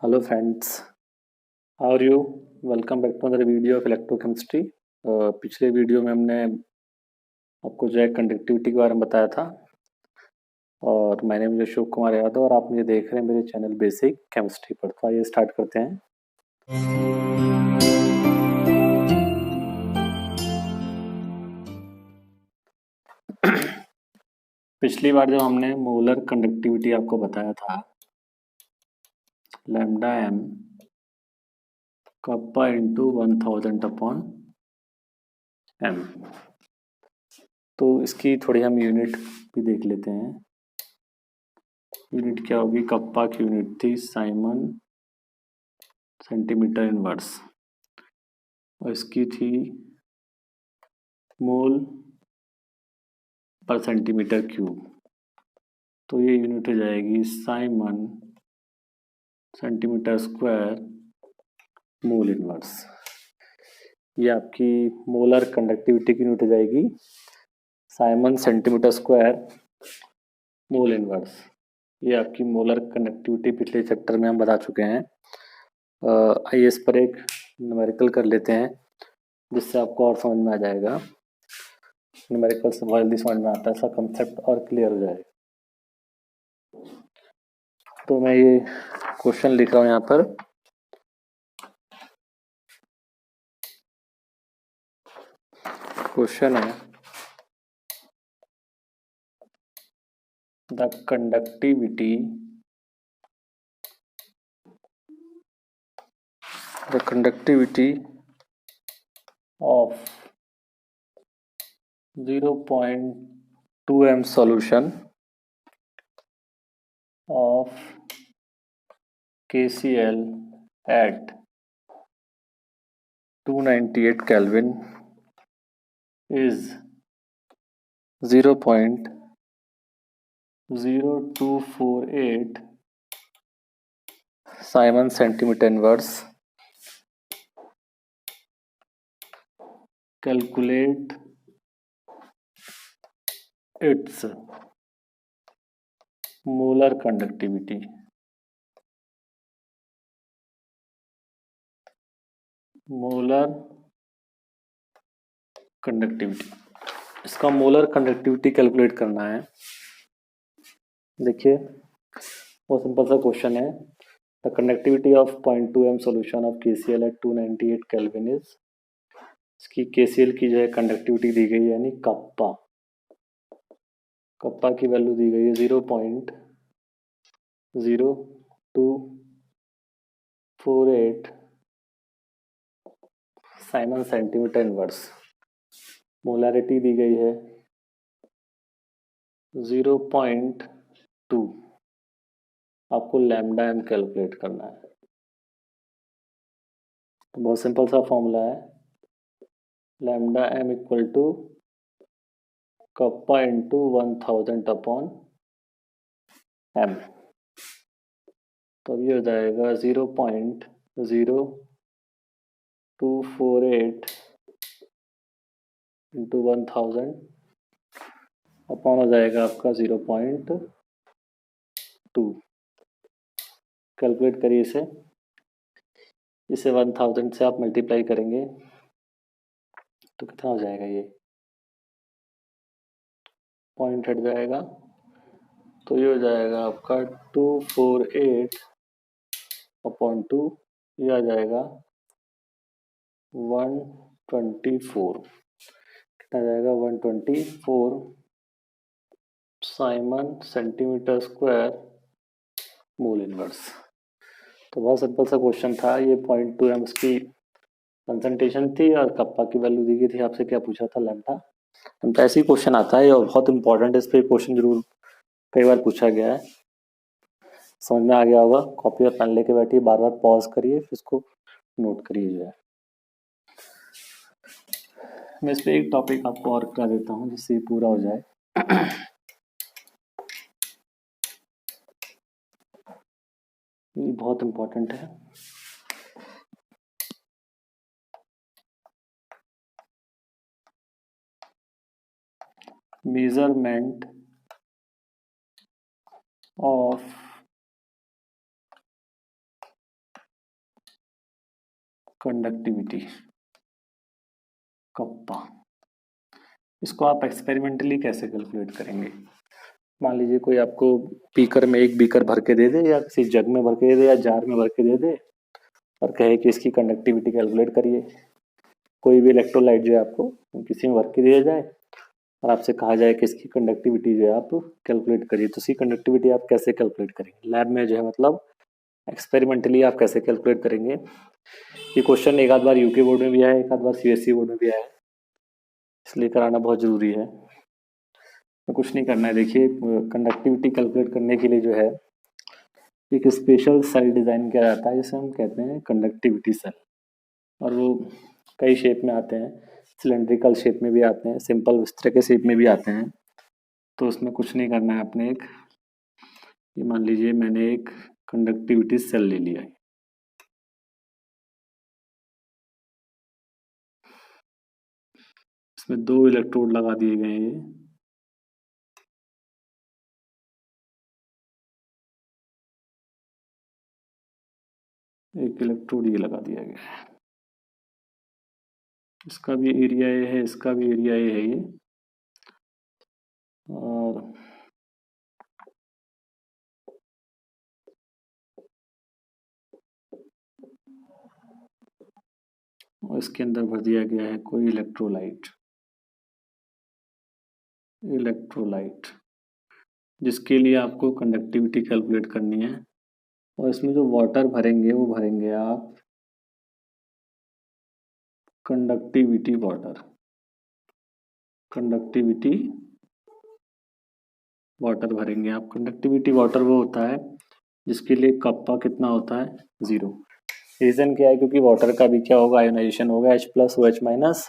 Hello friends, how are you? Welcome back to another video of electrochemistry. पिछले video में हमने आपको जो है कंडक्टिविटी के बारे में बताया था और मैंने मुझे अशोक कुमार यादव और आप मुझे देख रहे हैं मेरे चैनल बेसिक केमिस्ट्री पर। तो आइए स्टार्ट करते हैं। पिछली बार जब हमने मोलर कंडक्टिविटी आपको बताया था, lambda M kappa into 1000 upon M, तो इसकी थोड़ी हम यूनिट भी देख लेते हैं। यूनिट क्या होगी? कप्पा की यूनिट थी साइमन सेंटीमीटर इनवर्स और इसकी थी मोल पर सेंटीमीटर क्यूब। तो ये यूनिट हो जाएगी Simon centimetre square mole inverse. ये आपकी मोलर कंडक्टिविटी की यूनिट हो जाएगी Simon centimetre square mole inverse. ये आपकी मोलर कंडक्टिविटी पिछले चैप्टर में हम बता चुके हैं। आइए इस पर एक न्यूमेरिकल कर लेते हैं जिससे आपको और समझ में आ जाएगा। न्यूमेरिकल से बहुत जल्दी समझ में आता है, इसका कंसेप्ट और क्लियर हो जाएगा। तो मैं ये क्वेश्चन लिख रहा हूँ यहाँ पर। क्वेश्चन है the conductivity of 0.2 m solution of KCl at 298 Kelvin is 0.0248 Simon centimeter inverse. Calculate its molar conductivity. Molar conductivity, इसका मोलर कंडक्टिविटी कैलकुलेट करना है। देखिए बहुत सिंपल सा क्वेश्चन है। The conductivity of 0.2 m solution of KCl at 298 kelvin is, इसकी KCl की जो है कंडक्टिविटी दी गई है यानी कप्पा। कप्पा की वैल्यू दी गई है 0.0248 साइमन सेंटीमीटर इनवर्स। मोलैरिटी दी गई है 0.2। आपको लैम्डा एम कैलकुलेट करना है। तो बहुत सिंपल सा फॉर्मूला है, lambda M equal to kappa into 1000 upon M. तो ये हो जाएगा 0.0248 इंटू 1000 अपॉन हो जाएगा आपका 0.2। कैलकुलेट करिए इसे 1000 से आप मल्टीप्लाई करेंगे तो कितना हो जाएगा? ये पॉइंट हट जाएगा तो ये हो जाएगा आपका 248 अपॉन 2, ये आ जाएगा 124। कितना आ जाएगा? 124 Simon centimetre square mole inverse. तो बहुत सिंपल सा क्वेश्चन था। ये 0.2 m की कंसंट्रेशन थी और कप्पा की वैल्यू दी गई थी। आपसे क्या पूछा था? लैम्डा। तो ऐसे ही क्वेश्चन आता है और बहुत इंपॉर्टेंट, इस पर क्वेश्चन जरूर कई बार पूछा गया है। समझ में आ गया होगा। कॉपी और पेन लेके बैठिए, बार बार पॉज करिए, फिर इसको नोट करिए जो है। मैं इस पर एक टॉपिक आपको और करा देता हूँ जिससे पूरा हो जाए। ये बहुत इंपॉर्टेंट है। मेजरमेंट ऑफ कंडक्टिविटी कप्पा, इसको आप एक्सपेरिमेंटली कैसे कैलकुलेट करेंगे? मान लीजिए कोई आपको बीकर में एक बीकर भर के दे दे या किसी जग में भर के दे दे या जार में भर के दे दे और कहे कि इसकी कंडक्टिविटी कैलकुलेट करिए। कोई भी इलेक्ट्रोलाइट जो है आपको किसी में भर के दिया जाए और आपसे कहा जाए कि इसकी कंडक्टिविटी जो है आप कैलकुलेट करिए, तो इसकी कंडक्टिविटी आप कैसे कैलकुलेट करेंगे? लैब में जो है मतलब एक्सपेरिमेंटली आप कैसे कैलकुलेट करेंगे? ये क्वेश्चन एक आध बार यूके बोर्ड में भी आया, एक आध बार सीबीएसई बोर्ड में भी आया, इसलिए कराना बहुत ज़रूरी है। तो कुछ नहीं करना है, देखिए कंडक्टिविटी कैलकुलेट करने के लिए जो है एक स्पेशल सेल डिज़ाइन किया जाता है जिसे हम कहते हैं कंडक्टिविटी सेल, और वो कई शेप में आते हैं, सिलेंड्रिकल शेप में भी आते हैं, सिंपल इस तरह के शेप में भी आते हैं। तो उसमें कुछ नहीं करना है, अपने एक ये मान लीजिए मैंने एक कंडक्टिविटी सेल ले लिया है, इसमें 2 इलेक्ट्रोड लगा दिए गए हैं, एक इलेक्ट्रोड ये लगा दिया गया है, इसका भी एरिया ये है, इसका भी एरिया ये है ये, और इसके अंदर भर दिया गया है कोई इलेक्ट्रोलाइट जिसके लिए आपको कंडक्टिविटी कैलकुलेट करनी है। और इसमें जो वाटर भरेंगे वो भरेंगे आप कंडक्टिविटी वाटर भरेंगे आप। कंडक्टिविटी वाटर वो होता है जिसके लिए कप्पा कितना होता है? 0। रीज़न क्या है? क्योंकि वाटर का भी क्या होगा? आयोनाइजेशन होगा, H+OH-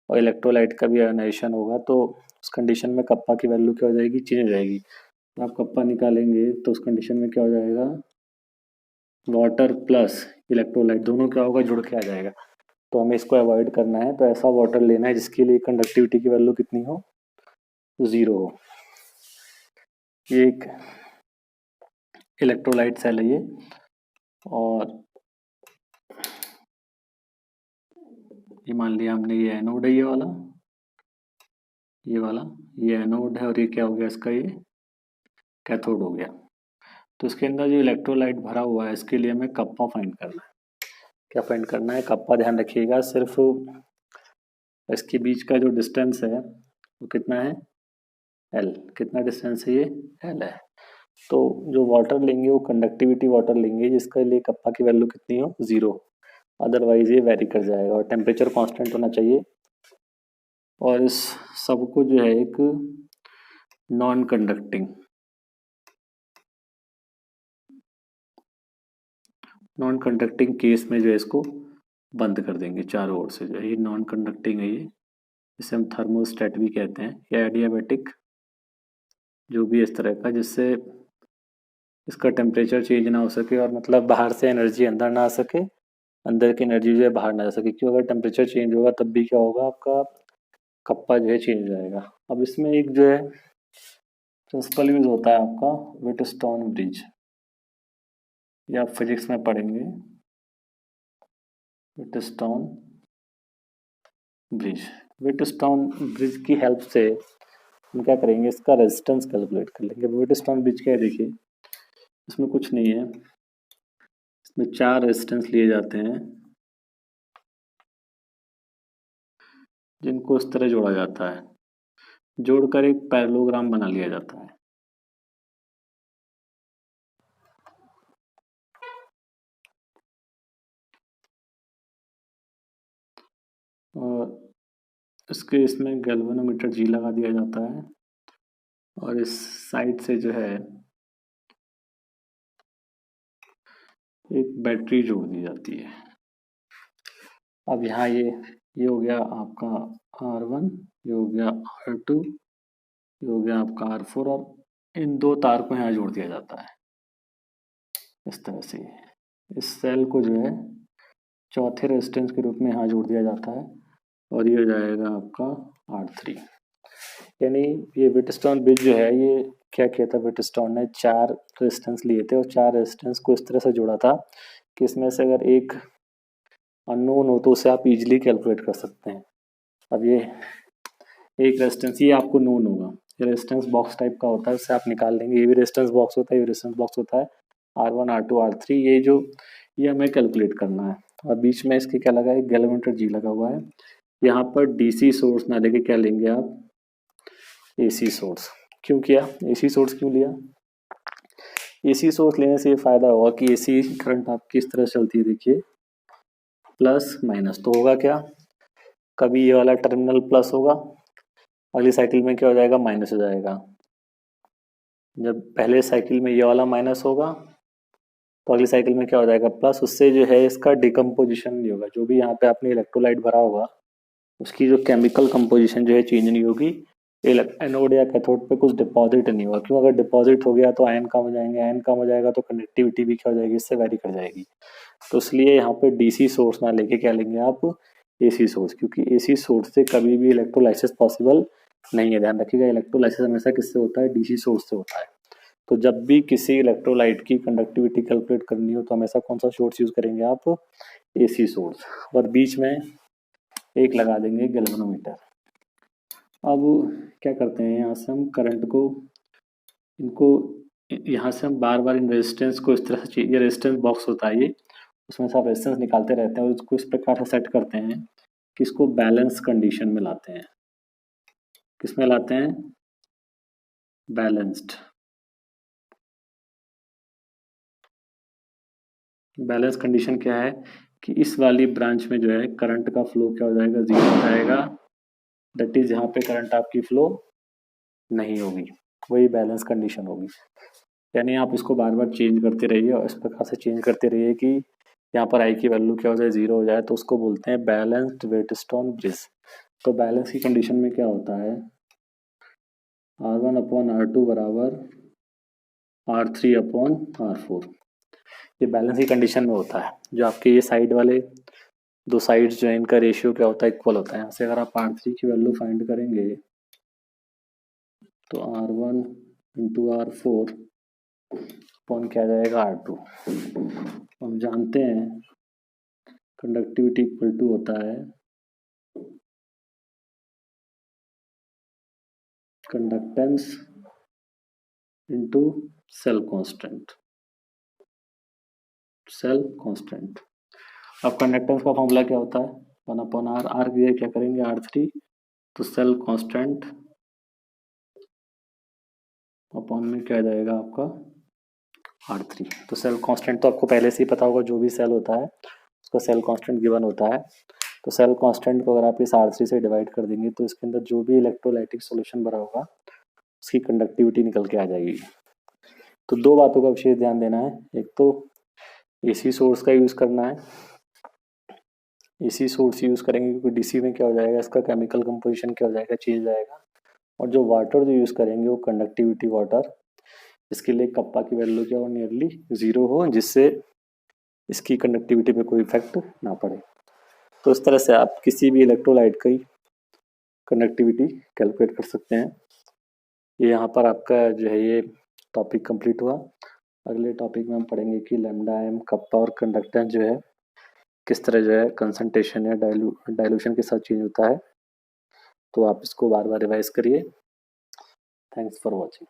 और इलेक्ट्रोलाइट का भी आयोनाइजेशन होगा, तो उस कंडीशन में कप्पा की वैल्यू क्या हो जाएगी? चेंज हो जाएगी। तो आप कप्पा निकालेंगे तो उस कंडीशन में क्या हो जाएगा? वाटर प्लस इलेक्ट्रोलाइट दोनों क्या होगा? जुड़ के आ जाएगा। तो हमें इसको अवॉइड करना है, तो ऐसा वाटर लेना है जिसके लिए कंडक्टिविटी की वैल्यू कितनी हो? 0 हो। ये एक इलेक्ट्रोलाइट सेल है ये, और ये मान लिया हमने ये एनोड है, ये वाला ये एनोड है, और ये क्या हो गया? इसका ये कैथोड हो गया। तो इसके अंदर जो इलेक्ट्रोलाइट भरा हुआ है इसके लिए हमें कप्पा फाइंड करना है। क्या फाइंड करना है? कप्पा, ध्यान रखिएगा, सिर्फ इसके बीच का जो डिस्टेंस है वो कितना है? L। कितना डिस्टेंस है ये? L है। तो जो वाटर लेंगे वो कंडक्टिविटी वाटर लेंगे जिसके लिए कप्पा की वैल्यू कितनी हो? 0। अदरवाइज ये वेरी कर जाएगा, और टेम्परेचर कांस्टेंट होना चाहिए। और इस सबको जो है एक नॉन कंडक्टिंग केस में जो है इसको बंद कर देंगे चारों ओर से। जो है ये नॉन कंडक्टिंग है, ये इसे हम थर्मोस्टेट भी कहते हैं, या एडियाबैटिक, जो भी इस तरह का, जिससे इसका टेम्परेचर चेंज ना हो सके और मतलब बाहर से एनर्जी अंदर ना आ सके, अंदर की एनर्जी जो है बाहर ना जा सके। क्यों? अगर टेम्परेचर चेंज होगा तब भी क्या होगा? आपका कप्पा जो है चेंज हो जाएगा। अब इसमें एक जो है प्रिंसिपल यूज होता है आपका व्हिटस्टोन ब्रिज, ये आप फिजिक्स में पढ़ेंगे, व्हिटस्टोन ब्रिज की हेल्प से हम क्या करेंगे? इसका रेजिस्टेंस कैलकुलेट कर लेंगे। व्हिटस्टोन ब्रिज क्या है? देखिए इसमें कुछ नहीं है, इसमें 4 रेजिस्टेंस लिए जाते हैं जिनको इस तरह जोड़ा जाता है, जोड़कर एक पैरेललोग्राम बना लिया जाता है। और इसमें गैल्वेनोमीटर G लगा दिया जाता है, और इस साइड से जो है एक बैटरी जोड़ दी जाती है। अब यहाँ ये हो गया आपका R1, ये हो गया R2, ये हो गया आपका R4, और इन 2 तार को यहाँ जोड़ दिया जाता है इस तरह से। इस सेल को जो है चौथे रेजिस्टेंस के रूप में यहाँ जोड़ दिया जाता है, और ये हो जाएगा आपका R3। यानी ये व्हिटस्टोन ब्रिज जो है, ये क्या किया था व्हिटस्टोन ने? 4 रेजिस्टेंस लिए थे और 4 रेजिस्टेंस को इस तरह से जोड़ा था कि इसमें से अगर एक अननोन हो तो उसे आप इजीली कैलकुलेट कर सकते हैं। अब ये एक रेजिस्टेंस ये आपको नोन होगा, ये रेजिस्टेंस बॉक्स टाइप का होता है, उससे आप निकाल लेंगे। ये भी रेजिस्टेंस बॉक्स होता है, ये रेजिस्टेंस बॉक्स होता है, R1 R2 R3, ये हमें कैलकुलेट करना है। और बीच में इसके क्या लगा है, गैलोमीटर G लगा हुआ है। यहाँ पर डीसी सोर्स ना लेके क्या लेंगे आप, एसी सोर्स। क्यों किया एसी सोर्स, क्यों लिया एसी सोर्स? लेने से ये फायदा होगा कि एसी करंट आपकी इस तरह चलती है, देखिए प्लस माइनस, तो होगा क्या, कभी ये वाला टर्मिनल प्लस होगा, अगली साइकिल में क्या हो जाएगा, माइनस हो जाएगा। जब पहले साइकिल में ये वाला माइनस होगा तो अगली साइकिल में क्या हो जाएगा, प्लस। उससे जो है इसका डिकम्पोजिशन नहीं होगा, जो भी यहाँ पे आपने इलेक्ट्रोलाइट भरा होगा उसकी जो केमिकल कंपोजिशन जो है चेंज नहीं होगी। एनोड या कैथोड पे कुछ डिपॉजिट नहीं होगा। क्यों, अगर डिपॉजिट हो गया तो आयन कम हो जाएंगे, आयन कम हो जाएगा तो कंडक्टिविटी भी क्या हो जाएगी, इससे वेरी कर जाएगी। तो इसलिए यहाँ पे डीसी सोर्स ना लेके क्या लेंगे आप, एसी सोर्स, क्योंकि एसी सोर्स से कभी भी इलेक्ट्रोलाइसिस पॉसिबल नहीं है। ध्यान रखिएगा, इलेक्ट्रोलाइसिस हमेशा किससे होता है, डीसी सोर्स से होता है। तो जब भी किसी इलेक्ट्रोलाइट की कंडक्टिविटी कैलकुलेट करनी हो तो हमेशा कौन सा सोर्स यूज करेंगे आप, एसी सोर्स। और बीच में एक लगा देंगे गैल्वेनोमीटर। अब क्या करते हैं, यहाँ से हम करंट को, इनको यहाँ से हम बार बार इन रेजिस्टेंस को इस तरह से, ये रेजिस्टेंस बॉक्स होता है ये, उसमें से आप रेजिस्टेंस निकालते रहते हैं और इसको इस प्रकार से सेट करते हैं कि इसको बैलेंस कंडीशन में लाते हैं। किस में लाते हैं, बैलेंस्ड। बैलेंस कंडीशन क्या है कि इस वाली ब्रांच में जो है करंट का फ्लो क्या हो जाएगा, जीरो हो जाएगा। दैट इज यहाँ पे करंट आपकी फ्लो नहीं होगी, वही बैलेंस कंडीशन होगी। यानी आप इसको बार बार चेंज करते रहिए और इस प्रकार से चेंज करते रहिए कि यहाँ पर आई की वैल्यू क्या हो जाए, जीरो हो जाए। तो उसको बोलते हैं बैलेंस्ड वेटस्टोन ब्रिज। तो बैलेंस की कंडीशन में क्या होता है, R1/R2 बराबर R3/R4। ये बैलेंस की कंडीशन में होता है। जो आपके ये साइड वाले दो साइड्स जो है इनका रेशियो क्या होता है, इक्वल होता है। यहाँ से अगर आप R3 की वैल्यू फाइंड करेंगे तो R1 इंटू R4 अपॉन क्या जाएगा, R2। हम जानते हैं कंडक्टिविटी इक्वल टू होता है conductance into cell constant. Cell constant. अब कंडक्टेंस का फॉर्मूला क्या होता है, 1/R। आर की क्या करेंगे, R3, तो सेल कांस्टेंट अपॉन में क्या जाएगा आपका, R3। तो सेल कांस्टेंट तो आपको पहले से ही पता होगा, जो भी सेल होता है उसका सेल कांस्टेंट गिवन होता है। तो सेल कांस्टेंट को अगर आप इस R3 से डिवाइड कर देंगे तो इसके अंदर जो भी इलेक्ट्रोलाइटिक सॉल्यूशन भरा होगा उसकी कंडक्टिविटी निकल के आ जाएगी। तो दो बातों का विशेष ध्यान देना है, एक तो एसी सोर्स का यूज करना है, एसी सोर्स यूज करेंगे क्योंकि डीसी में क्या हो जाएगा, इसका केमिकल कंपोजिशन क्या हो जाएगा, चेंज आएगा। और जो वाटर जो यूज करेंगे वो कंडक्टिविटी वाटर, इसके लिए कप्पा की वैल्यू क्या हो, नियरली जीरो हो, जिससे इसकी कंडक्टिविटी पे कोई इफेक्ट ना पड़े। तो इस तरह से आप किसी भी इलेक्ट्रोलाइट की कंडक्टिविटी कैलकुलेट कर सकते हैं। ये यहाँ पर आपका जो है ये टॉपिक कंप्लीट हुआ। अगले टॉपिक में हम पढ़ेंगे कि लैम्डा एम कप्पा और कंडक्टेंस जो है किस तरह जो है कंसंट्रेशन या डाइल्यूशन के साथ चेंज होता है। तो आप इसको बार बार रिवाइज करिए। Thanks for watching.